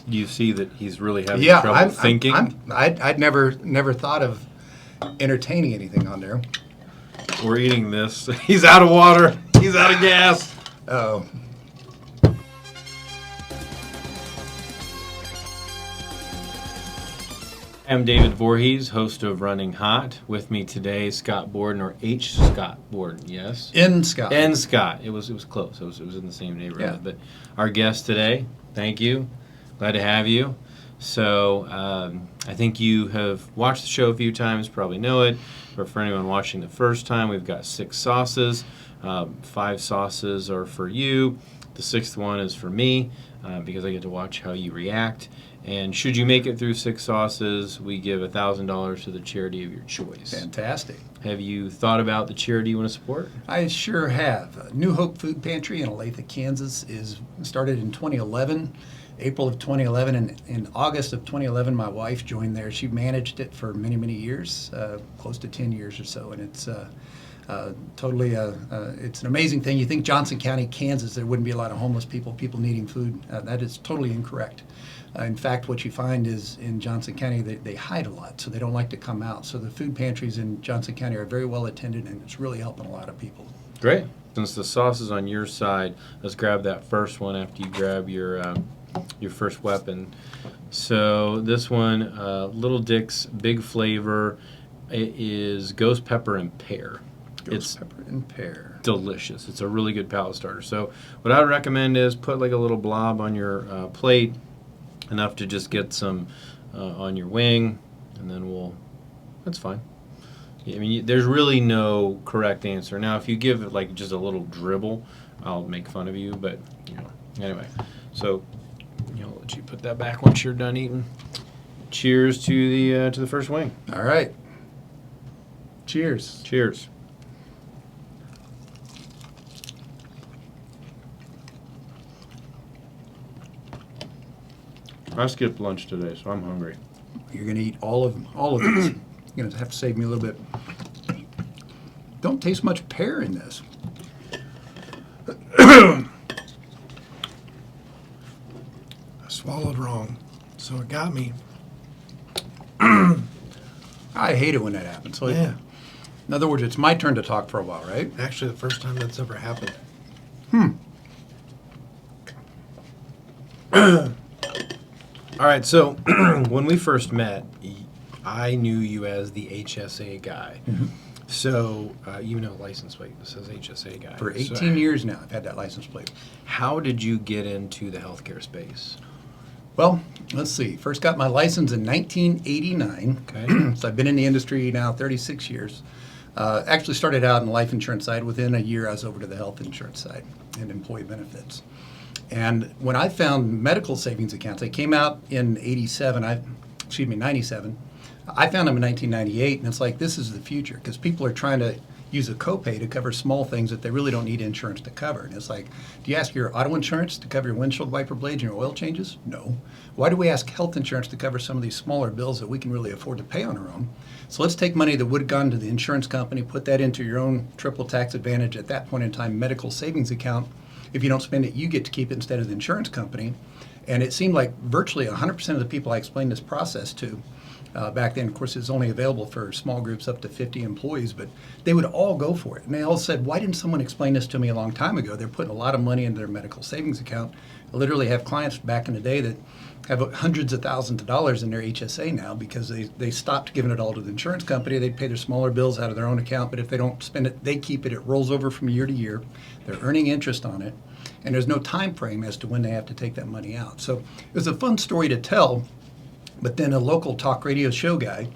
Do you see that he's really having Yeah, trouble thinking? I'd never thought of entertaining anything on there. We're eating this. He's out of water. He's out of gas. Oh. I'm David Voorhees, host of Running Hot. With me today, Scott Borden, or H. Scott Borden. Yes. In Scott. And Scott. It was close. It was in the same neighborhood. Yeah. But our guest today, thank you. Glad to have you. So I think you have watched the show a few times, probably know it. But for anyone watching the first time, we've got 6 sauces. 5 sauces are for you. The 6th one is for me because I get to watch how you react. And should you make it through 6 sauces, we give $1,000 to the charity of your choice. Fantastic. Have you thought about the charity you want to support? I sure have. New Hope Food Pantry in Olathe, Kansas is started in 2011, April of 2011. And in August of 2011, my wife joined there. She managed it for many, many years, close to 10 years or so. And it's it's an amazing thing. You think Johnson County, Kansas, there wouldn't be a lot of homeless people needing food. That is totally incorrect. In fact, what you find is in Johnson County, they hide a lot, so they don't like to come out. So the food pantries in Johnson County are very well attended, and it's really helping a lot of people. Great. Since the sauce is on your side, let's grab that first one after you grab your first weapon. So this one, Little Dick's Big Flavor, it is ghost pepper and pear. Ghost pepper and pear. Delicious. It's a really good palate starter. So what I would recommend is put like a little blob on your plate, enough to just get some on your wing, and then that's fine. I mean, there's really no correct answer. Now, if you give it like just a little dribble, I'll make fun of you, but, anyway. So, I'll let you put that back once you're done eating. Cheers to the first wing. All right. Cheers. Cheers. I skipped lunch today, so I'm hungry. You're going to eat all of this. You're going to have to save me a little bit. Don't taste much pear in this. I swallowed wrong, so it got me. I hate it when that happens. So Yeah. in other words, it's my turn to talk for a while, right? Actually, the first time that's ever happened. All right, so when we first met, I knew you as the HSA Guy. Mm-hmm. So license plate that says HSA Guy. For 18 So years now, I've had that license plate. how did you get into the healthcare space? Well, let's see. First got my license in 1989. Okay. So I've been in the industry now 36 years. Actually started out in the life insurance side. Within a year, I was over to the health insurance side and employee benefits. And when I found medical savings accounts, they came out in 97. I found them in 1998, and it's like, this is the future, because people are trying to use a copay to cover small things that they really don't need insurance to cover. And it's like, do you ask your auto insurance to cover your windshield wiper blades and your oil changes? No. Why do we ask health insurance to cover some of these smaller bills that we can really afford to pay on our own? So let's take money that would have gone to the insurance company, put that into your own triple tax advantage at that point in time medical savings account. If you don't spend it, you get to keep it instead of the insurance company. And it seemed like virtually 100% of the people I explained this process to back then, of course, it was only available for small groups up to 50 employees, but they would all go for it. And they all said, why didn't someone explain this to me a long time ago? They're putting a lot of money into their medical savings account. I literally have clients back in the day that have hundreds of thousands of dollars in their HSA now because they stopped giving it all to the insurance company. They'd pay their smaller bills out of their own account, but if they don't spend it, they keep it. It rolls over from year to year. They're earning interest on it, and there's no time frame as to when they have to take that money out. So it was a fun story to tell, but then a local talk radio show guy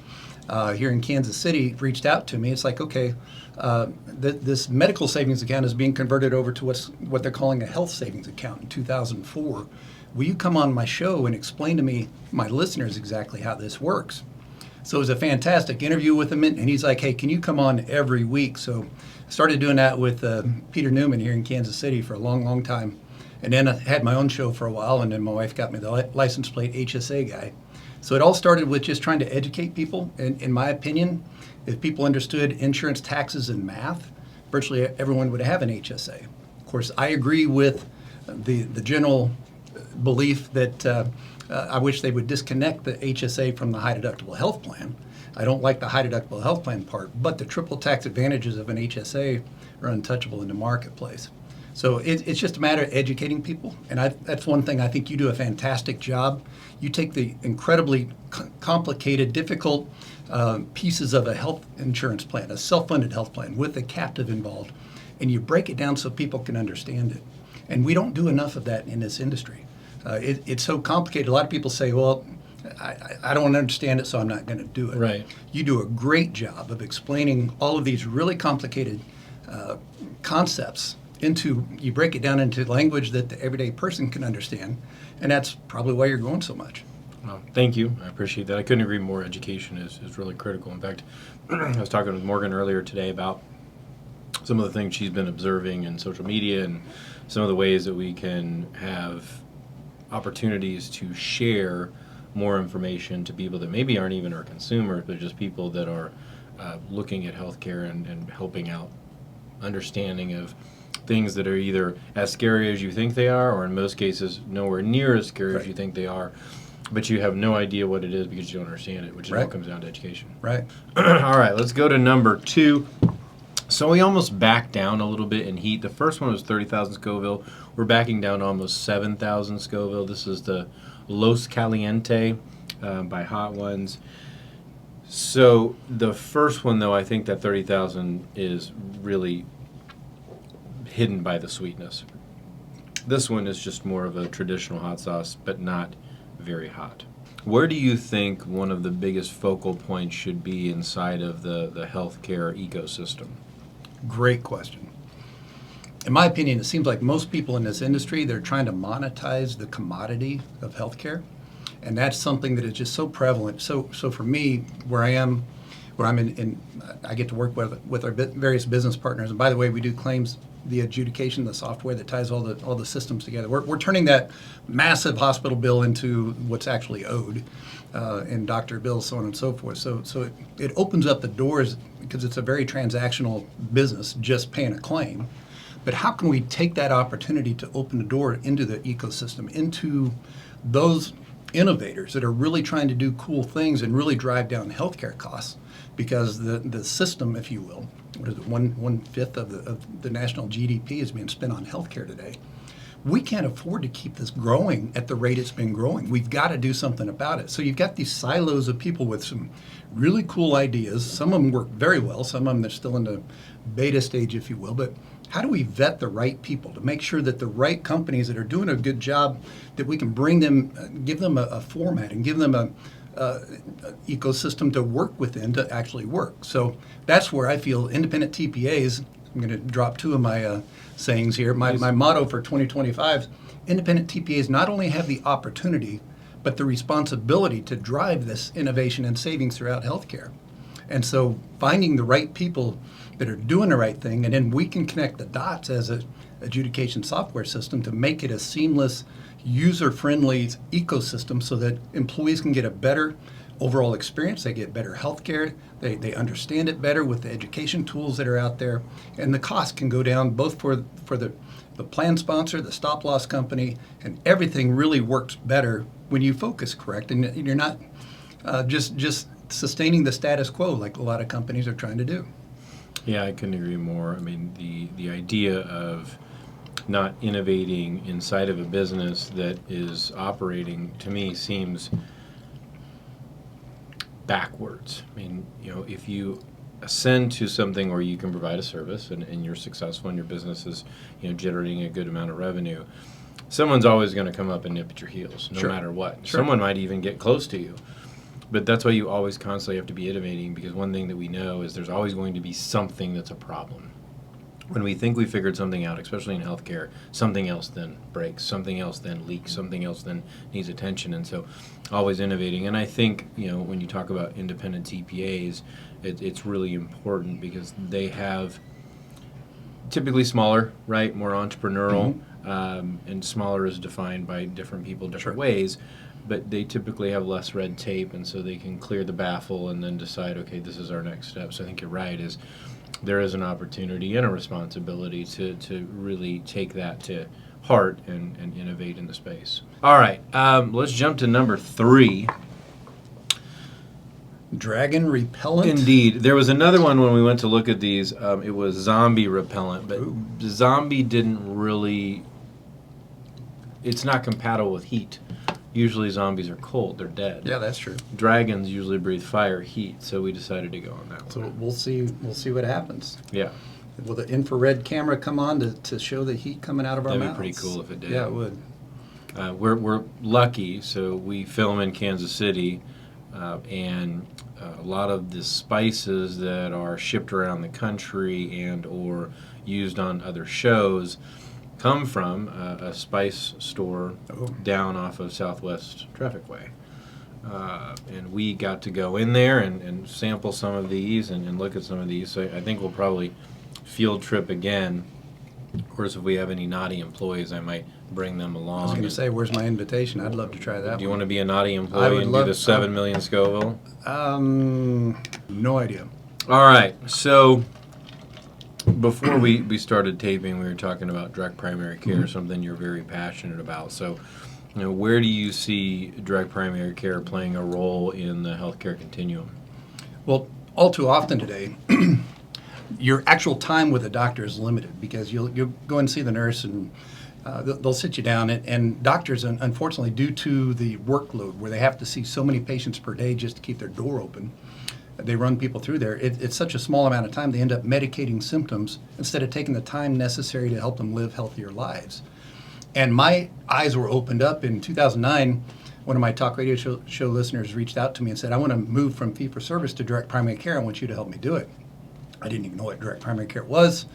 here in Kansas City reached out to me. It's like, okay, this medical savings account is being converted over to what they're calling a health savings account in 2004. Will you come on my show and explain to me, my listeners, exactly how this works? So it was a fantastic interview with him, and he's like, hey, can you come on every week? So I started doing that with Peter Newman here in Kansas City for a long, long time. And then I had my own show for a while, and then my wife got me the license plate HSA Guy. So it all started with just trying to educate people. And in my opinion, if people understood insurance, taxes, and math, virtually everyone would have an HSA. Of course, I agree with the general belief that I wish they would disconnect the HSA from the high deductible health plan. I don't like the high deductible health plan part, but the triple tax advantages of an HSA are untouchable in the marketplace. So it's just a matter of educating people, and that's one thing I think you do a fantastic job. You take the incredibly complicated, difficult pieces of a health insurance plan, a self-funded health plan with a captive involved, and you break it down so people can understand it. And we don't do enough of that in this industry. It's so complicated. A lot of people say, well, I don't understand it, so I'm not going to do it. Right. You do a great job of explaining all of these really complicated concepts you break it down into language that the everyday person can understand, and that's probably why you're growing so much. Well, thank you. I appreciate that. I couldn't agree more. Education is really critical. In fact, I was talking with Morgan earlier today about some of the things she's been observing in social media and some of the ways that we can have opportunities to share more information to people that maybe aren't even our consumers, but just people that are looking at healthcare and helping out understanding of things that are either as scary as you think they are, or in most cases nowhere near as scary as you think they are, but you have no idea what it is because you don't understand it, which all comes down to education. Right. All right, let's go to number 2. So we almost backed down a little bit in heat. The first one was 30,000 Scoville. We're backing down to almost 7,000 Scoville. This is the Los Caliente by Hot Ones. So the first one, though, I think that 30,000 is really hidden by the sweetness. This one is just more of a traditional hot sauce, but not very hot. Where do you think one of the biggest focal points should be inside of the healthcare ecosystem? Great question. In my opinion, it seems like most people in this industry, they're trying to monetize the commodity of healthcare. And that's something that is just so prevalent. So for me, where I'm in I get to work with our various business partners. And by the way, we do claims, the adjudication, the software that ties all the systems together. We're turning that massive hospital bill into what's actually owed, and doctor bills, so on and so forth. So it opens up the doors because it's a very transactional business, just paying a claim. But how can we take that opportunity to open the door into the ecosystem, into those innovators that are really trying to do cool things and really drive down healthcare costs? Because the system, if you will, what is it, one fifth of the national GDP is being spent on healthcare today. We can't afford to keep this growing at the rate it's been growing. We've got to do something about it. So you've got these silos of people with some really cool ideas. Some of them work very well. Some of them are still in the beta stage, if you will. But how do we vet the right people to make sure that the right companies that are doing a good job, that we can bring them, give them a format and give them a ecosystem to work within to actually work. So that's where I feel independent TPAs, I'm going to drop 2 of my sayings here. My motto for 2025 is independent TPAs not only have the opportunity, but the responsibility to drive this innovation and savings throughout healthcare. And so finding the right people that are doing the right thing, and then we can connect the dots as an adjudication software system to make it a seamless, user-friendly ecosystem so that employees can get a better overall experience, they get better health care, they understand it better with the education tools that are out there, and the cost can go down both for the plan sponsor, the stop-loss company, and everything really works better when you focus correct, and you're not just sustaining the status quo like a lot of companies are trying to do. Yeah, I couldn't agree more. I mean, the idea of not innovating inside of a business that is operating, to me, seems backwards. I mean, if you ascend to something where you can provide a service and you're successful and your business is, generating a good amount of revenue, someone's always going to come up and nip at your heels, no matter what. Sure. Someone might even get close to you. But that's why you always constantly have to be innovating, because one thing that we know is there's always going to be something that's a problem. When we think we figured something out, especially in healthcare, something else then breaks, something else then leaks, something else then needs attention. And so always innovating. And I think, when you talk about independent TPAs, it's really important because they have typically smaller, right, more entrepreneurial, and smaller is defined by different people different ways. But they typically have less red tape, and so they can clear the baffle and then decide, okay, this is our next step. So I think you're right, there is an opportunity and a responsibility to really take that to heart and innovate in the space. All right, let's jump to number 3. Dragon repellent. Indeed. There was another one when we went to look at these. It was zombie repellent, but zombie didn't really... It's not compatible with heat. Usually zombies are cold. They're dead. Yeah, that's true. Dragons usually breathe fire, heat, so we decided to go on that one. So we'll see what happens. Yeah. Will the infrared camera come on to show the heat coming out of our mouths? That'd be pretty cool if it did. Yeah, it would. We're lucky, so we film in Kansas City, and a lot of the spices that are shipped around the country and or used on other shows come from a spice store down off of Southwest Trafficway. And we got to go in there and sample some of these and look at some of these. So I think we'll probably field trip again. Of course, if we have any naughty employees, I might bring them along. I was going to say, where's my invitation? I'd love to try that. Do you want to be a naughty I employee would and love do the 7 million Scoville? No idea. All right. So before we started taping, we were talking about direct primary care, something you're very passionate about. So, where do you see direct primary care playing a role in the healthcare continuum? Well, all too often today, your actual time with a doctor is limited because you'll go and see the nurse and they'll sit you down. And doctors, unfortunately, due to the workload where they have to see so many patients per day just to keep their door open, they run people through there. It's such a small amount of time, they end up medicating symptoms instead of taking the time necessary to help them live healthier lives. And my eyes were opened up in 2009. One of my talk radio show listeners reached out to me and said, I want to move from fee-for-service to direct primary care. I want you to help me do it. I didn't even know what direct primary care was.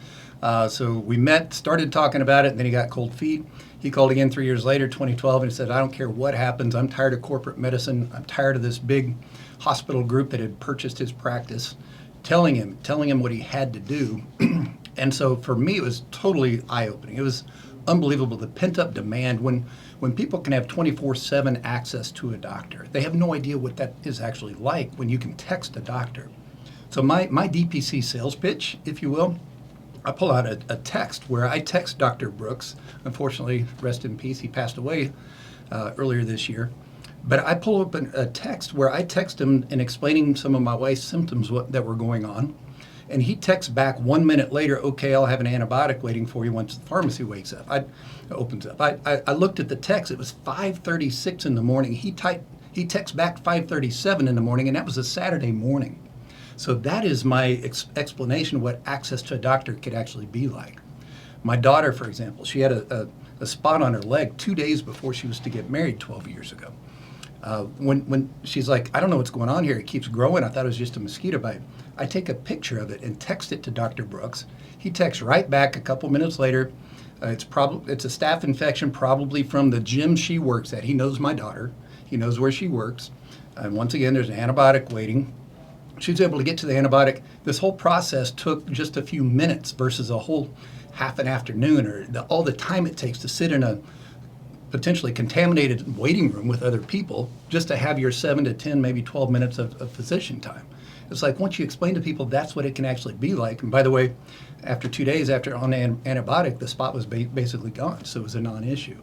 So we met, started talking about it, and then he got cold feet. He called again 3 years later, 2012, and he said, I don't care what happens. I'm tired of corporate medicine. I'm tired of this big hospital group that had purchased his practice, telling him what he had to do. And so for me, it was totally eye-opening. It was unbelievable, the pent-up demand when people can have 24/7 access to a doctor. They have no idea what that is actually like when you can text a doctor. So my DPC sales pitch, if you will, I pull out a text where I text Dr. Brooks. Unfortunately, rest in peace, he passed away earlier this year. But I pull up a text where I text him and explaining some of my wife's symptoms that were going on. And he texts back 1 minute later, okay, I'll have an antibiotic waiting for you once the pharmacy wakes up. Opens up. I looked at the text. It was 5:36 in the morning. He texts back 5:37 in the morning, and that was a Saturday morning. So that is my explanation of what access to a doctor could actually be like. My daughter, for example, she had a spot on her leg 2 days before she was to get married 12 years ago. When she's like, I don't know what's going on here. It keeps growing. I thought it was just a mosquito bite. I take a picture of it and text it to Dr. Brooks. He texts right back a couple minutes later. It's a staph infection, probably from the gym she works at. He knows my daughter. He knows where she works. And once again, there's an antibiotic waiting. She was able to get to the antibiotic. This whole process took just a few minutes versus a whole half an afternoon or all the time it takes to sit in a potentially contaminated waiting room with other people just to have your 7 to 10, maybe 12 minutes of physician time. It's like once you explain to people that's what it can actually be like. And by the way, after 2 days after on antibiotic, the spot was basically gone, so it was a non-issue.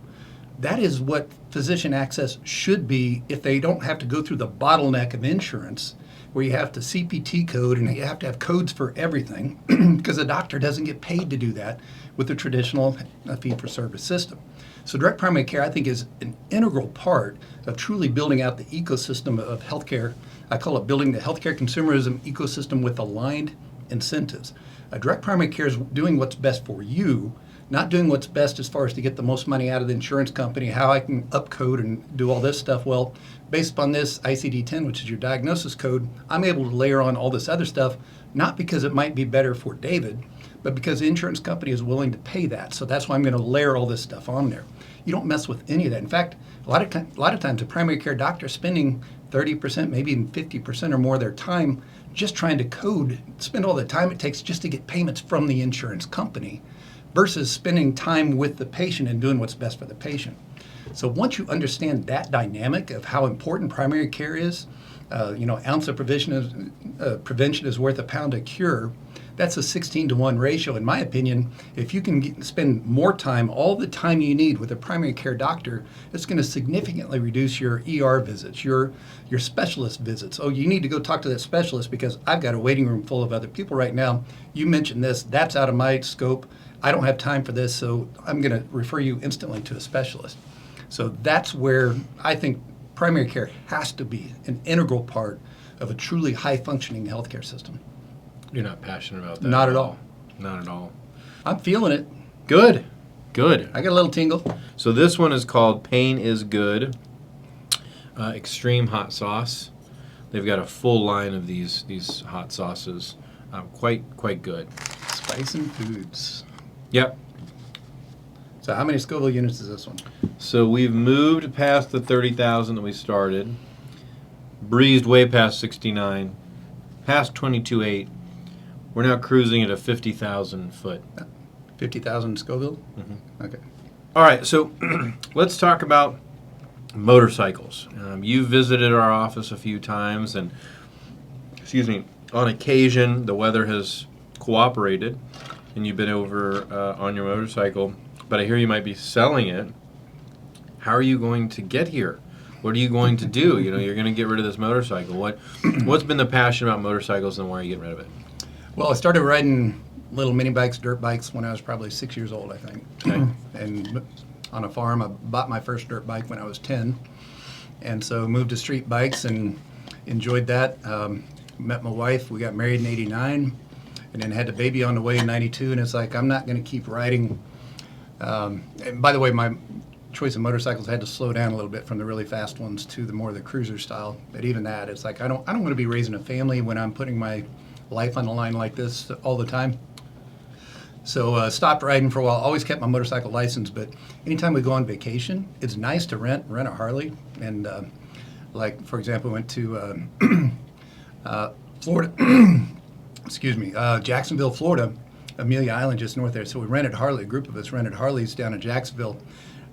That is what physician access should be if they don't have to go through the bottleneck of insurance where you have to CPT code and you have to have codes for everything because a doctor doesn't get paid to do that with the traditional fee-for-service system. So direct primary care, I think, is an integral part of truly building out the ecosystem of healthcare. I call it building the healthcare consumerism ecosystem with aligned incentives. Direct primary care is doing what's best for you, not doing what's best as far as to get the most money out of the insurance company, how I can upcode and do all this stuff. Well, based upon this ICD-10, which is your diagnosis code, I'm able to layer on all this other stuff, not because it might be better for David, but because the insurance company is willing to pay that. So that's why I'm going to layer all this stuff on there. You don't mess with any of that. In fact, a lot of times a primary care doctor is spending 30%, maybe even 50% or more of their time just trying to spend all the time it takes just to get payments from the insurance company versus spending time with the patient and doing what's best for the patient. So once you understand that dynamic of how important primary care is, Ounce of prevention is worth a pound of cure. That's a 16-to-1 ratio. In my opinion, if you can spend more time, all the time you need with a primary care doctor, it's going to significantly reduce your ER visits, your specialist visits. Oh, you need to go talk to that specialist because I've got a waiting room full of other people right now. You mentioned this. That's out of my scope. I don't have time for this, so I'm going to refer you instantly to a specialist. So that's where I think primary care has to be an integral part of a truly high-functioning healthcare system. You're not passionate about that? Not at all. Not at all. I'm feeling it. Good. Good. I got a little tingle. So this one is called Pain is Good. Extreme hot sauce. They've got a full line of these hot sauces. Quite good. Spice and Foods. Yep. So how many Scoville units is this one? So we've moved past the 30,000 that we started. Breezed way past 69. Past 22.8. We're now cruising at a 50,000 foot. 50,000 Scoville? Mm-hmm. Okay. All right, so let's talk about motorcycles. You've visited our office a few times, and on occasion the weather has cooperated, and you've been over on your motorcycle. But I hear you might be selling it. How are you going to get here? What are you going to do? You're going to get rid of this motorcycle. What's been the passion about motorcycles, and why are you getting rid of it? Well, I started riding little mini bikes, dirt bikes, when I was probably 6 years old, I think. Okay. And on a farm, I bought my first dirt bike when I was 10. And so moved to street bikes and enjoyed that. Met my wife. We got married in 89 and then had a baby on the way in 92. And it's like, I'm not going to keep riding. And by the way, my choice of motorcycles had to slow down a little bit from the really fast ones to the more the cruiser style. But even that, it's like, I don't want to be raising a family when I'm putting my life on the line like this all the time. So stopped riding for a while. Always kept my motorcycle license, but anytime we go on vacation, it's nice to rent a Harley. And like, for example, we went to Florida, excuse me, Jacksonville, Florida, Amelia Island just north there. So we rented Harley, a group of us rented Harleys down in Jacksonville.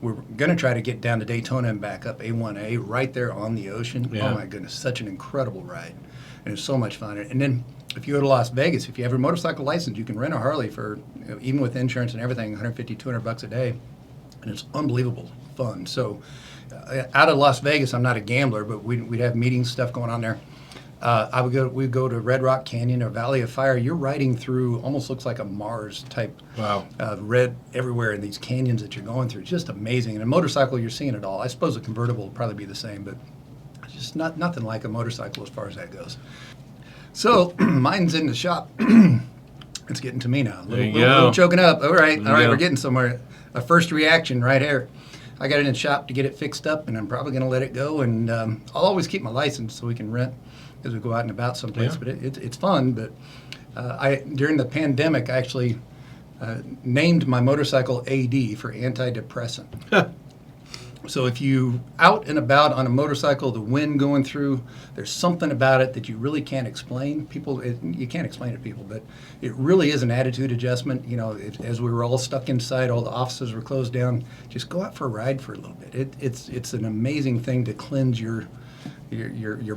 We're going to try to get down to Daytona and back up A1A right there on the ocean. Yeah. Oh my goodness, such an incredible ride. And it's so much fun. And then if you go to Las Vegas, if you have a motorcycle license, you can rent a Harley for, even with insurance and everything, $150, $200 a day. And it's unbelievable fun. So out of Las Vegas, I'm not a gambler, but we'd have meetings, stuff going on there. We'd go to Red Rock Canyon or Valley of Fire. You're riding through, almost looks like a Mars type. Wow. Red everywhere in these canyons that you're going through. Just amazing. And a motorcycle, you're seeing it all. I suppose a convertible will probably be the same, but it's just nothing like a motorcycle as far as that goes. So mine's in the shop. It's getting to me now. There you go. Little choking up. All right, There you go. we're getting somewhere. A first reaction right here. I got it in the shop to get it fixed up, and I'm probably going to let it go. And I'll always keep my license so we can rent as we go out and about someplace. Yeah. But it's fun. But during the pandemic, I actually named my motorcycle AD for antidepressant. So if you out and about on a motorcycle, the wind going through, there's something about it that you really can't explain. You can't explain it to people, but it really is an attitude adjustment. As we were all stuck inside, all the offices were closed down. Just go out for a ride for a little bit. It's an amazing thing to cleanse your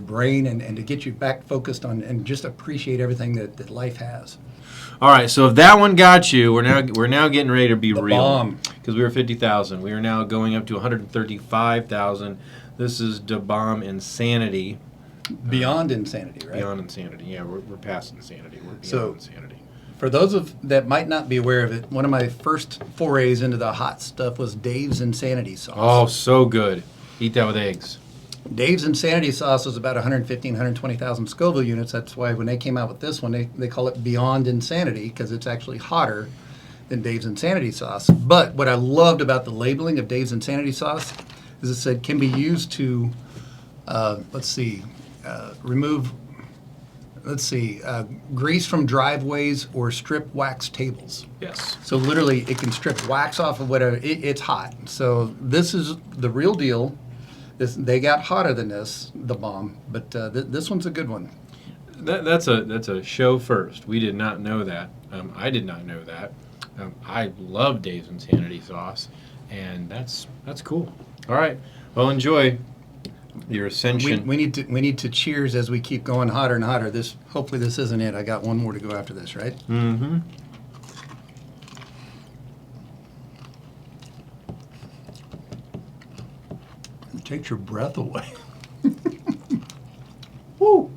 brain and to get you back focused on and just appreciate everything that life has. All right, so if that one got you, we're now getting ready to be The real. bomb. Because we were 50,000. We are now going up to 135,000. This is the bomb insanity. Beyond insanity, right? Beyond insanity. Yeah, we're past insanity. We're beyond So- insanity. For those that might not be aware of it, one of my first forays into the hot stuff was Dave's Insanity Sauce. Oh, so good. Eat that with eggs. Dave's Insanity Sauce was about 115, 120,000 Scoville units. That's why when they came out with this one, they call it Beyond Insanity because it's actually hotter than Dave's Insanity Sauce. But what I loved about the labeling of Dave's Insanity Sauce is it said can be used to, remove, grease from driveways or strip wax tables. Yes. So literally it can strip wax off of whatever. It's hot. So this is the real deal. They got hotter than this, the bomb, but this one's a good one. That's a show first. We did not know that. I did not know that. I love Dave's Insanity Sauce, and that's cool. All right. Well, enjoy. Your ascension. We need to cheers as we keep going hotter and hotter. Hopefully this isn't it. I got one more to go after this, right? Mm-hmm. It takes your breath away. Woo!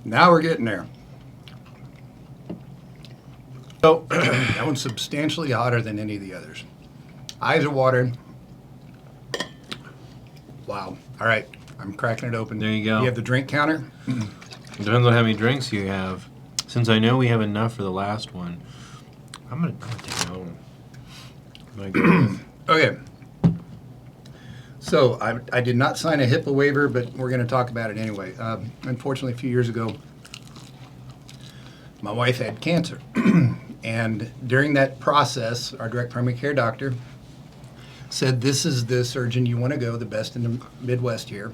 Now we're getting there. So that one's substantially hotter than any of the others. Eyes are watering. Wow. All right. I'm cracking it open. There you go. You have the drink counter? Depends on how many drinks you have. Since I know we have enough for the last one, I'm gonna take another one. I'm gonna go with- Okay. So I did not sign a HIPAA waiver, but we're going to talk about it anyway. Unfortunately, a few years ago, my wife had cancer. And during that process, our direct primary care doctor said, this is the surgeon you want to go, the best in the Midwest here.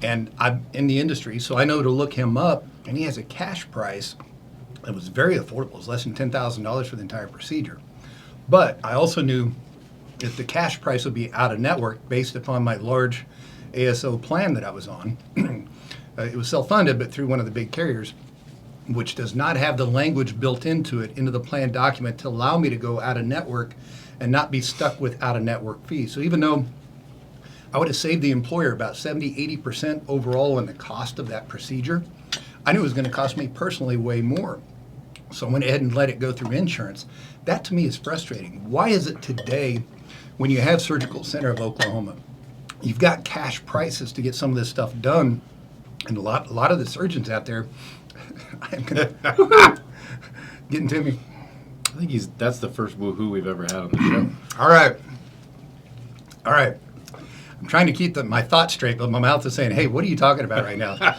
And I'm in the industry, so I know to look him up, and he has a cash price that was very affordable. It was less than $10,000 for the entire procedure. But I also knew that the cash price would be out of network based upon my large ASO plan that I was on. It was self-funded, but through one of the big carriers, which does not have the language built into it, into the plan document to allow me to go out of network and not be stuck with out of network fees. So even though I would have saved the employer about 70, 80% overall in the cost of that procedure, I knew it was going to cost me personally way more. So I went ahead and let it go through insurance. That to me is frustrating. Why is it today, when you have Surgical Center of Oklahoma, you've got cash prices to get some of this stuff done, and a lot of the surgeons out there, I'm gonna getting to me. I think that's the first woohoo we've ever had on the show. All right. I'm trying to keep my thoughts straight, but my mouth is saying, "Hey, what are you talking about right now?"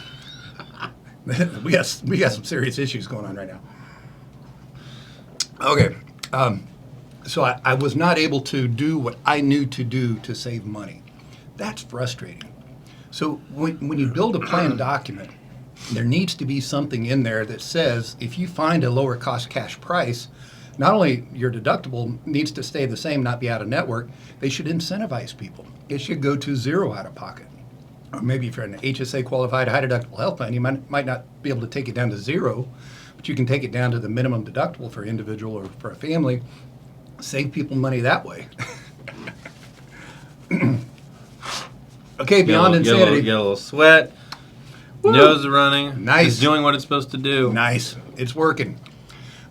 we got some serious issues going on right now. Okay. So I was not able to do what I knew to do to save money. That's frustrating. So when you build a plan document, there needs to be something in there that says if you find a lower cost cash price, not only your deductible needs to stay the same, not be out of network, they should incentivize people. It should go to zero out of pocket. Or maybe if you're an HSA qualified high deductible health plan, you might not be able to take it down to zero, but you can take it down to the minimum deductible for an individual or for a family. Save people money that way. Okay, beyond insanity. Get a little sweat. Woo. Nose is running. Nice. It's doing what it's supposed to do. Nice. It's working.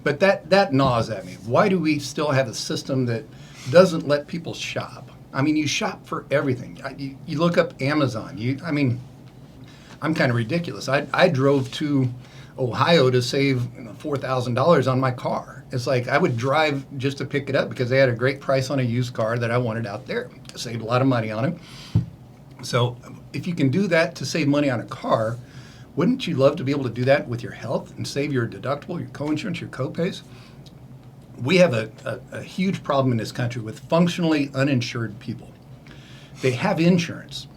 But that gnaws at me. Why do we still have a system that doesn't let people shop? I mean, you shop for everything. You look up Amazon. I'm kind of ridiculous. I drove to Ohio to save $4,000 on my car. It's like I would drive just to pick it up because they had a great price on a used car that I wanted out there. I saved a lot of money on it. So if you can do that to save money on a car, wouldn't you love to be able to do that with your health and save your deductible, your coinsurance, your copays? We have a huge problem in this country with functionally uninsured people. They have insurance,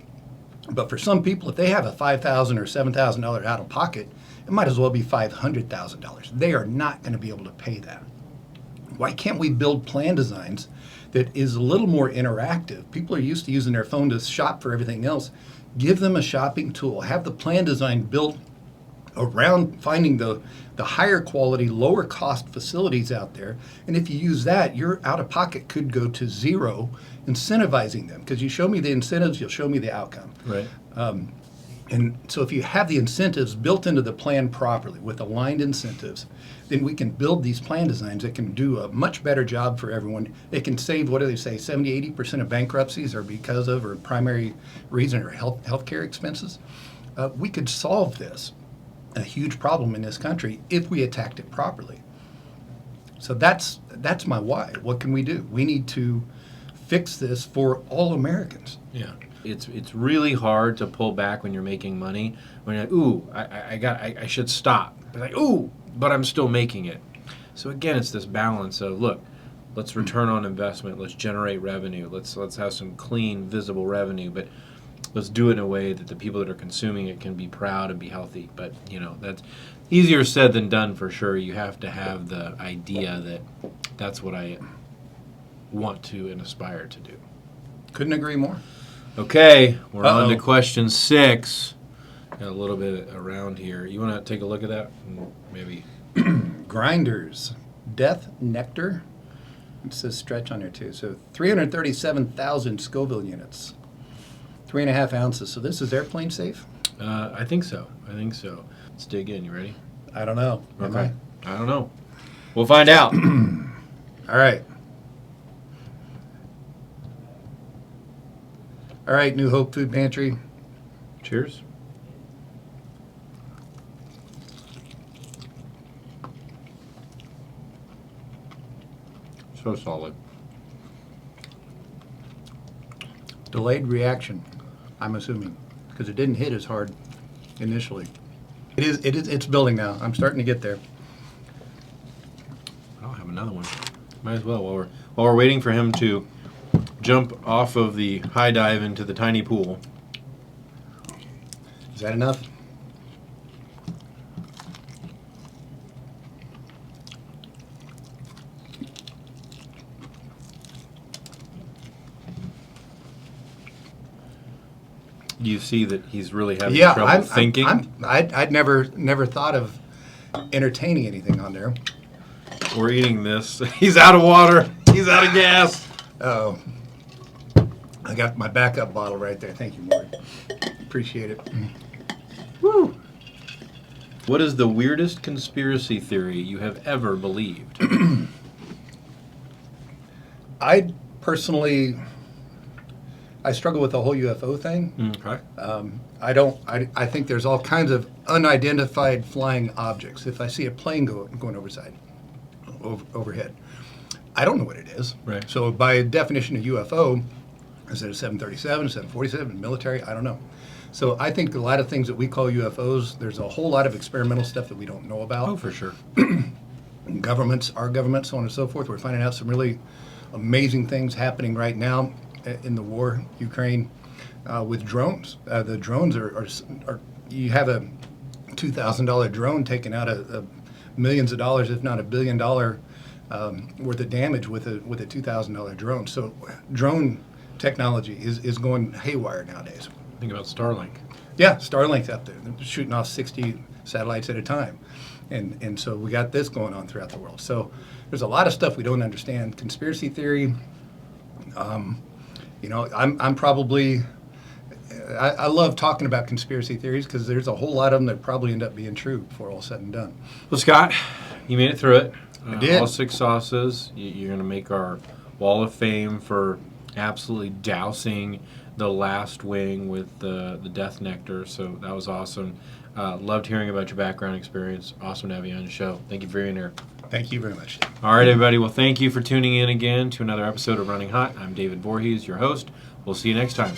but for some people, if they have a $5,000 or $7,000 out of pocket, it might as well be $500,000. They are not going to be able to pay that. Why can't we build plan designs that is a little more interactive? People are used to using their phone to shop for everything else. Give them a shopping tool. Have the plan design built around finding the higher quality, lower cost facilities out there. And if you use that, your out of pocket could go to zero, incentivizing them. Because you show me the incentives, you'll show me the outcome. Right. And so if you have the incentives built into the plan properly with aligned incentives, then we can build these plan designs that can do a much better job for everyone. It can save, what do they say, 70, 80% of bankruptcies are because of, or primary reason, or healthcare expenses. We could solve this, a huge problem in this country, if we attacked it properly. So that's my why. What can we do? We need to fix this for all Americans. Yeah. It's really hard to pull back when you're making money. When you're like, ooh, I should stop. But like, ooh, but I'm still making it. So again, it's this balance of, look, let's return on investment, let's generate revenue, let's have some clean, visible revenue, but let's do it in a way that the people that are consuming it can be proud and be healthy. But that's easier said than done for sure. You have to have the idea that that's what I want to and aspire to do. Couldn't agree more. Okay, we're on to Uh-oh. question 6. Got a little bit around here. You want to take a look at that? Maybe. Grinders, death nectar. It says stretch on there too. So 337,000 Scoville units, 3.5 ounces. So this is airplane safe? I think so. Let's dig in. You ready? I don't know. Am Okay. I don't know. We'll find out. All right. All right, New Hope Food Pantry. Cheers. So solid. Delayed reaction, I'm assuming, because it didn't hit as hard initially. It's building now. I'm starting to get there. I'll have another one. Might as well while we're waiting for him to jump off of the high dive into the tiny pool. Is that enough? Do you see that he's really having Yeah, trouble thinking? I'd never thought of entertaining anything on there. We're eating this. He's out of water. He's out of gas. Oh, I got my backup bottle right there. Thank you, Maury. Appreciate it. Woo. What is the weirdest conspiracy theory you have ever believed? I personally, I struggle with the whole UFO thing. Okay. I think there's all kinds of unidentified flying objects. If I see a plane going overhead, I don't know what it is. Right. So by definition of UFO, is it a 737, 747, military? I don't know. So I think a lot of things that we call UFOs, there's a whole lot of experimental stuff that we don't know about. Oh, for sure. Governments, our government, so on and so forth. We're finding out some really amazing things happening right now in the war, Ukraine, with drones. The drones are you have a $2,000 drone taking out a millions of dollars, if not $1 billion worth of damage with a $2,000 drone. So drone technology is going haywire nowadays. Think about Starlink. Yeah, Starlink's up there. They're shooting off 60 satellites at a time. And so we got this going on throughout the world. So there's a lot of stuff we don't understand. Conspiracy theory, I'm probably, I love talking about conspiracy theories because there's a whole lot of them that probably end up being true before all said and done. Well, Scott, you made it through it. I did. All 6 sauces. You're going to make our Wall of Fame for absolutely dousing the last wing with the death nectar. So that was awesome. Loved hearing about your background experience. Awesome to have you on the show. Thank you for being here. Thank you very much. All right, everybody. Well, thank you for tuning in again to another episode of Running Hot. I'm David Voorhees, your host. We'll see you next time.